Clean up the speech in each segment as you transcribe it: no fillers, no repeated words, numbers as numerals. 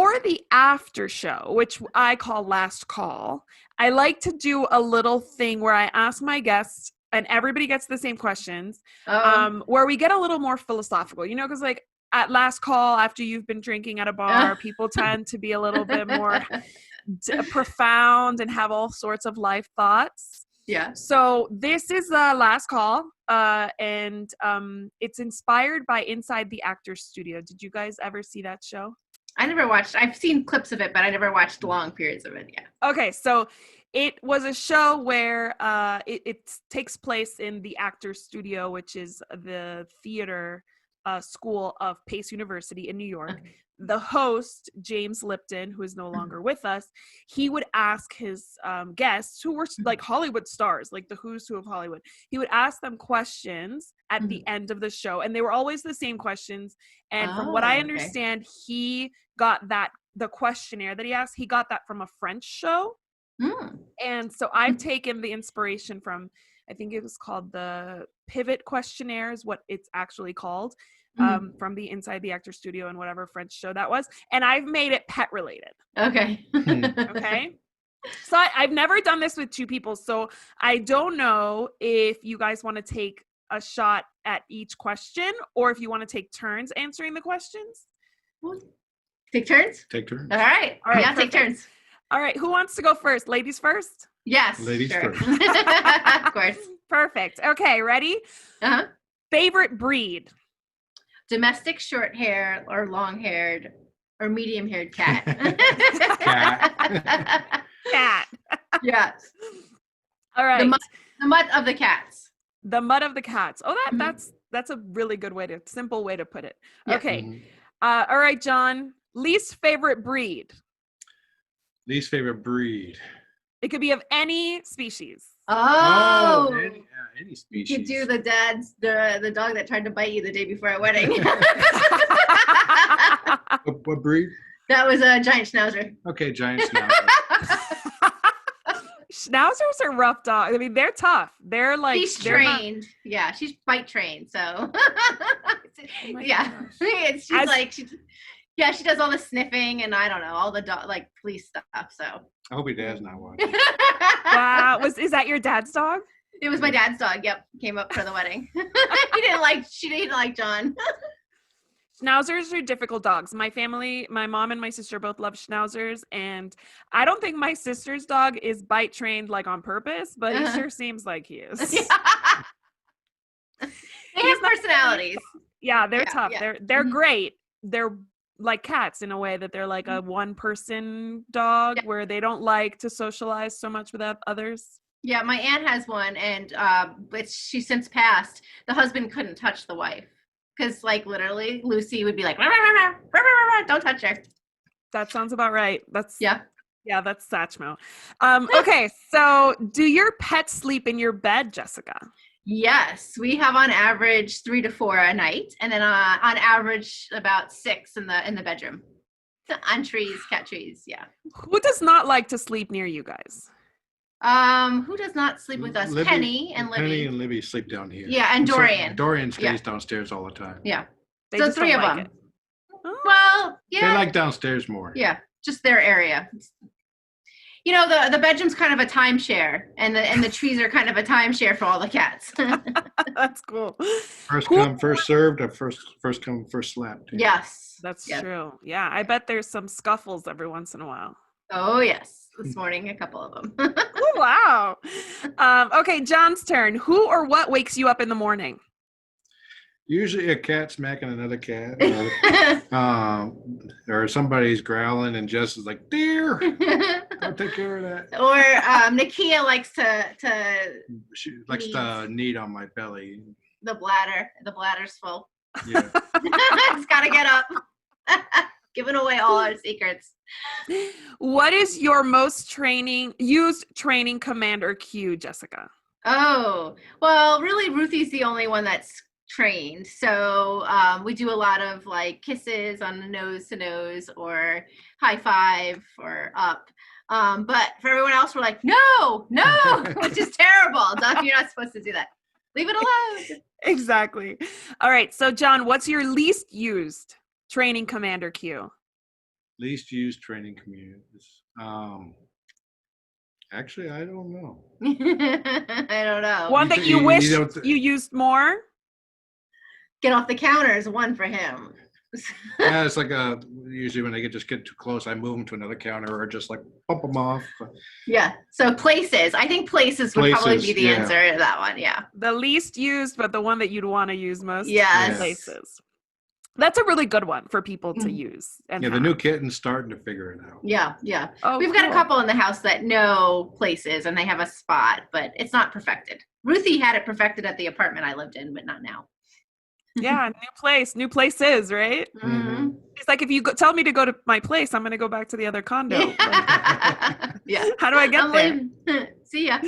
for the after show, which I call last call, I like to do a little thing where I ask my guests, and everybody gets the same questions, where we get a little more philosophical, because like at last call, after you've been drinking at a bar, people tend to be a little bit more profound and have all sorts of life thoughts. Yeah. So this is the last call, and it's inspired by Inside the Actors Studio. Did you guys ever see that show? I never watched. I've seen clips of it, but I never watched long periods of it. Yeah. Okay, so it was a show where it takes place in the Actors Studio, which is the theater school of Pace University in New York. The host, James Lipton, who is no longer with us, he would ask his guests, who were like Hollywood stars, like the who's who of Hollywood, he would ask them questions at the end of the show. And they were always the same questions. And from what I understand, he got the questionnaire that he asked, he got that from a French show. And so I've taken the inspiration from, I think it was called the Pivot Questionnaire is what it's actually called. From the Inside the Actor Studio and whatever French show that was. And I've made it pet related. Okay. Okay. So I've never done this with two people. So I don't know if you guys want to take a shot at each question or if you want to take turns answering the questions. Take turns? Take turns. All right. Yeah, take turns. All right. Who wants to go first? Ladies first? Yes. Ladies first. Of course. Perfect. Okay. Ready? Favorite breed? Domestic short hair or long haired or medium haired cat. Cat. Yes. All right. The mutt of the cats. The mutt of the cats. Oh, that's a really good simple way to put it. Yeah. Okay. All right, John. Least favorite breed? Least favorite breed. It could be of any species. Oh, any species. You could do the dog that tried to bite you the day before our wedding. What breed? That was a giant schnauzer. Okay, giant schnauzer. Schnauzers are rough dogs. I mean, they're tough. They're like she's trained. Yeah, she's bite trained. So she does all the sniffing and I don't know all the police stuff. So I hope your dad's not watching. Wow, is that your dad's dog? It was my dad's dog. Yep, came up for the wedding. She didn't like John. Schnauzers are difficult dogs. My family, my mom and my sister both love Schnauzers, and I don't think my sister's dog is bite trained like on purpose, but he sure seems like he is. They have personalities. Yeah, they're tough. Yeah. They're great. They're like cats in a way that they're like a one-person dog where they don't like to socialize so much with others. Yeah, my aunt has one, and but she's since passed. The husband couldn't touch the wife. Because, literally, Lucy would be like, rah, rah, rah, rah, rah, rah, don't touch her. That sounds about right. Yeah, that's Satchmo. Okay, so do your pets sleep in your bed, Jessica? Yes, we have on average 3 to 4 a night, and then on average about 6 in the bedroom. On trees, cat trees, yeah. Who does not like to sleep near you guys? Who does not sleep with us? Libby, Penny and Libby. Penny and Libby sleep down here. Yeah, and Dorian. So Dorian stays downstairs all the time. Yeah. They so just 3 of like them. It. Well, yeah. They like downstairs more. Yeah, just their area. The bedroom's kind of a timeshare, and the trees are kind of a timeshare for all the cats. That's cool. First come, first served, or first come, first slapped. Yes. That's true. Yeah, I bet there's some scuffles every once in a while. Oh, yes. This morning, a couple of them. Oh, wow. Okay, John's turn. Who or what wakes you up in the morning? Usually a cat smacking another cat. Or somebody's growling and Jess is like, dear, I'll take care of that. Or Nakia likes She likes to knead on my belly. The bladder's full. Yeah. It's got to get up. Giving away all our secrets. What is your most used training command or cue, Jessica? Oh, well, really, Ruthie's the only one that's trained. So we do a lot of kisses on the nose to nose or high five or up. But for everyone else, we're like, no, which is terrible. You're not supposed to do that. Leave it alone. Exactly. All right. So, John, what's your least used training command or cue? Least used training communities. Actually, I don't know. I don't know. One that you wish don't you used more? Get off the counter is one for him. Yeah, it's like usually when they just get too close, I move them to another counter or just like bump them off. Yeah. So places. I think places would probably be Places, the yeah. answer to that one. Yeah. The least used, but the one that you'd want to use most? Yes. Places. That's a really good one for people to use. And Yeah, the new kitten's starting to figure it out. Yeah. Yeah. Oh, We've got a cool. couple in the house that know places and they have a spot, but it's not perfected. Ruthie had it perfected at the apartment I lived in, but not now. Yeah, new places, right? Mhm. It's like if you tell me to go to my place, I'm going to go back to the other condo. Like, Yeah. how do I get there? See ya.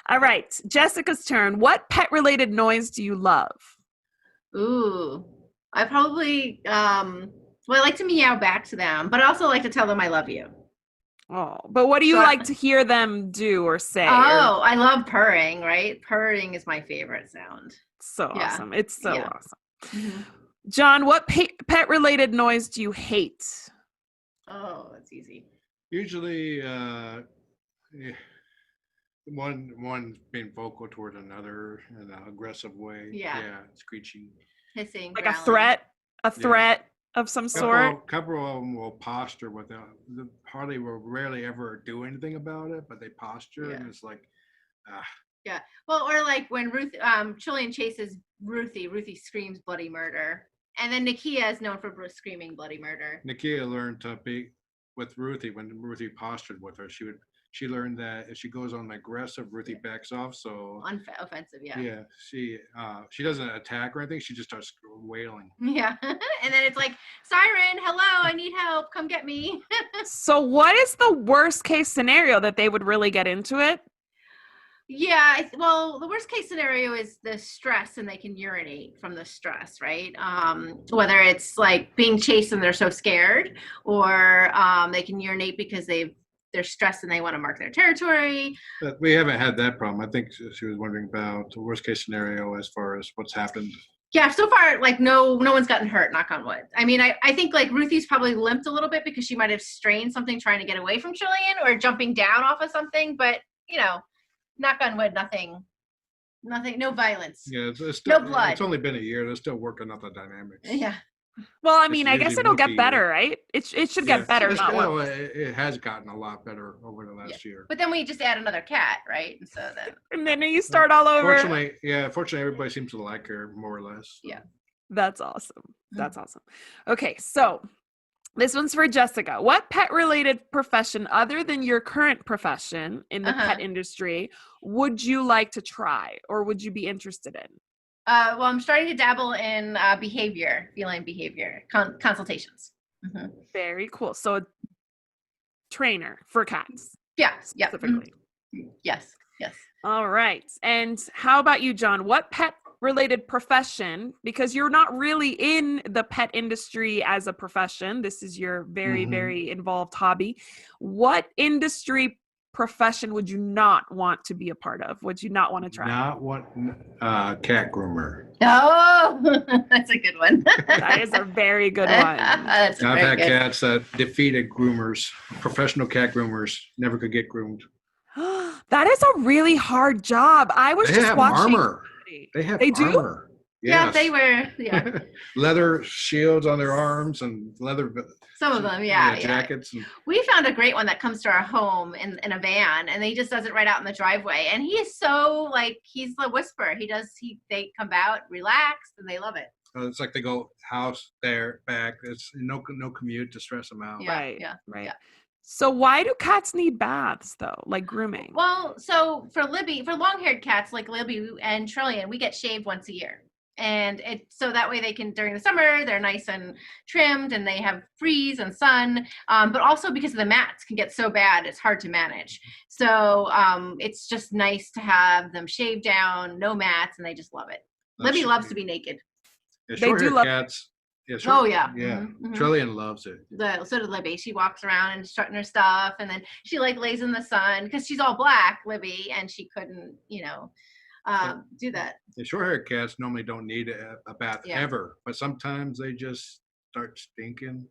All right, Jessica's turn. What pet-related noise do you love? Ooh, I probably well, I like to meow back to them, but I also like to tell them I love you. Oh, but what do you like to hear them do or say? Oh, I love purring, right? Purring is my favorite sound. So Yeah. awesome. It's so Yeah. awesome. Mhm. John, what pet-related noise do you hate? Oh, that's easy. Usually, one being vocal toward another in an aggressive way. Yeah. Screeching. Hissing, Like growling. a threat of some sort? Couple of them will posture without. Hardly will rarely ever do anything about it, but they posture, and it's like, Yeah. Well, or like when Chilean chases Ruthie, Ruthie screams bloody murder. And then Nakia is known for screaming bloody murder. Nakia learned to be with Ruthie when Ruthie postured with her. She learned that if she goes on aggressive, Ruthie backs off. So Offensive, yeah. Yeah, she doesn't attack or anything. She just starts wailing. Yeah. And then it's like, siren, hello, I need help. Come get me. So what is the worst case scenario that they would really get into it? Yeah, well, the worst case scenario is the stress and they can urinate from the stress, right? Whether it's like being chased and they're so scared, or they can urinate because they're stressed and they want to mark their territory. But we haven't had that problem. I think she was wondering about the worst case scenario as far as what's happened. Yeah, so far, like no one's gotten hurt, knock on wood. I mean, I think like Ruthie's probably limped a little bit because she might have strained something trying to get away from Chilean or jumping down off of something, but knock on wood, nothing, no violence. Yeah, it's still, no blood. It's only been a year. They're still working out the dynamics. Yeah. Well, I mean, I guess it'll get better, right? It should get better. It has gotten a lot better over the last year. But then we just add another cat, right? And so and then you start all over. Fortunately, everybody seems to like her more or less. Yeah. That's awesome. That's awesome. Okay, so this one's for Jessica. What pet-related profession, other than your current profession in the pet industry, would you like to try or would you be interested in? Well, I'm starting to dabble in feline behavior, consultations. Mm-hmm. Very cool. So a trainer for cats. Yes. Yeah. Specifically. Mm-hmm. Yes. All right. And how about you, John? What pet-related profession, because you're not really in the pet industry as a profession, this is your very, very involved hobby. What industry profession would you not want to be a part of? Would you not want to try? Not want cat groomer. Oh, that's a good one. That is a very good one. I've had cats that defeated groomers, professional cat groomers, never could get groomed. That is a really hard job. I was just watching. Armor. They have They armor. do? Yes. Yeah, they wear leather shields on their arms and leather. Some of them, jackets. And, we found a great one that comes to our home in a van, and he just does it right out in the driveway. And he is so he's the whisperer. They come out relaxed and they love it. It's like they go house there, back. It's no commute to stress them out. Right. Yeah. So why do cats need baths though, like grooming? Well, so for long-haired cats like Libby and Trillian, we get shaved once a year. And so that way they can, during the summer, they're nice and trimmed and they have breeze and sun. But also because the mats can get so bad, it's hard to manage. So it's just nice to have them shaved down, no mats, and they just love it. Libby loves to be naked. Yeah, short-haired cats. Yeah, Yeah. Mm-hmm. Trillian loves it. So did Libby. She walks around and strutting her stuff, and then she lays in the sun because she's all black, Libby, and she couldn't, do that. The short-haired cats normally don't need a bath ever, but sometimes they just start stinking.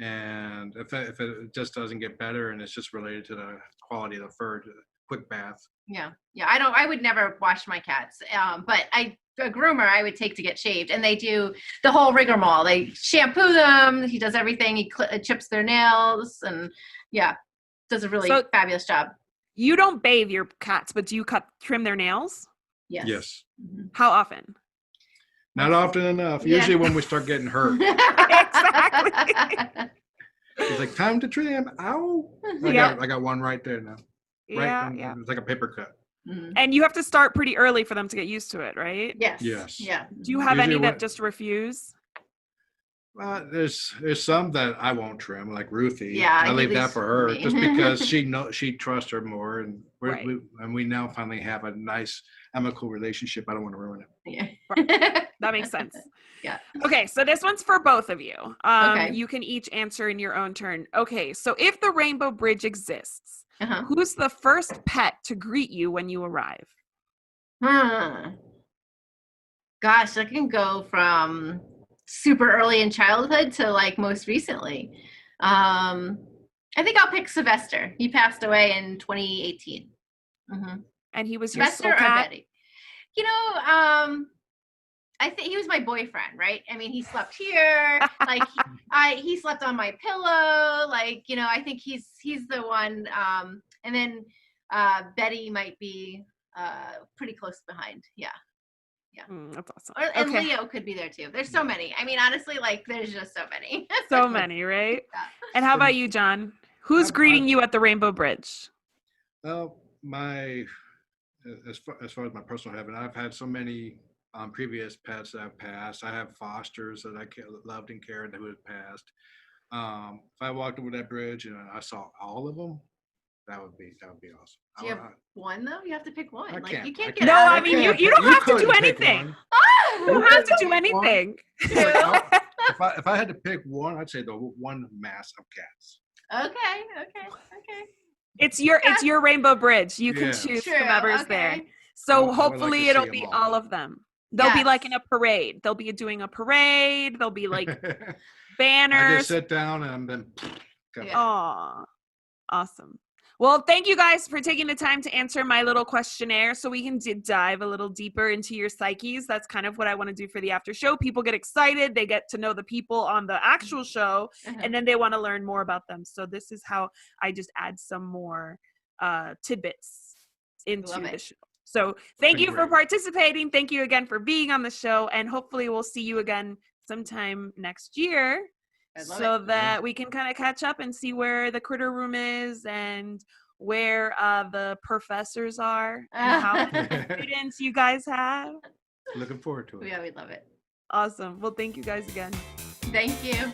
And if it just doesn't get better and it's just related to the quality of the fur, quick bath. Yeah. I would never wash my cats. But a groomer I would take to get shaved, and they do the whole rigmarole. They shampoo them. He does everything. He chips their nails, and does a really fabulous job. You don't bathe your cats, but do you trim their nails? Yes. Yes. Mm-hmm. How often? Not often enough. Yeah. Usually when we start getting hurt. Exactly. It's like, time to trim. Ow. I got one right there now. Yeah, Right? yeah. It's like a paper cut. Mm-hmm. And you have to start pretty early for them to get used to it, right? Yes. Yes. Yeah. Do you have Usually any that just refuse? There's some that I won't trim, like Ruthie. Yeah, I leave that for her me. just because she trusts her more, and Right. we now finally have a nice amicable relationship. I don't want to ruin it. Yeah. That makes sense. Yeah. Okay, so this one's for both of you. Okay. You can each answer in your own turn. Okay, so if the Rainbow Bridge exists, who's the first pet to greet you when you arrive? Gosh, I can go from super early in childhood to like most recently. I think I'll pick Sylvester. He passed away in 2018. Mm-hmm. And he was your Sylvester soul or cat? Betty? I think he was my boyfriend, right? I mean, he slept here. Like he slept on my pillow. Like, I think he's the one. And then Betty might be pretty close behind. Yeah. That's awesome. And Leo could be there too. There's so many. I mean, honestly, like there's just so many. So many, right? Yeah. And how about you, John? Who's greeting you at the Rainbow Bridge? Well, as far as my personal heaven, I've had so many previous pets that have passed. I have fosters that I loved and cared who had passed. If I walked over that bridge and I saw all of them, that would be awesome. Do you have one though? You have to pick one. Like you can't get No, out I of mean it. you don't have to do anything. You don't have to do anything. If I had to pick one, I'd say the one mass of cats. Okay. It's your Rainbow Bridge. You can choose whomever's there. So hopefully it'll be all of them. They'll be like in a parade. They'll be doing a parade. They'll be like banners. I just sit down and then. Oh, awesome. Well, thank you guys for taking the time to answer my little questionnaire so we can dive a little deeper into your psyches. That's kind of what I want to do for the after show. People get excited. They get to know the people on the actual show, and then they want to learn more about them. So this is how I just add some more tidbits into the show. So thank you for participating. Thank you again for being on the show, and hopefully we'll see you again sometime next year. So that we can kind of catch up and see where the critter room is and where the professors are and how many students you guys have. Looking forward to it. Yeah, we love it. Awesome. Well, thank you guys again. Thank you.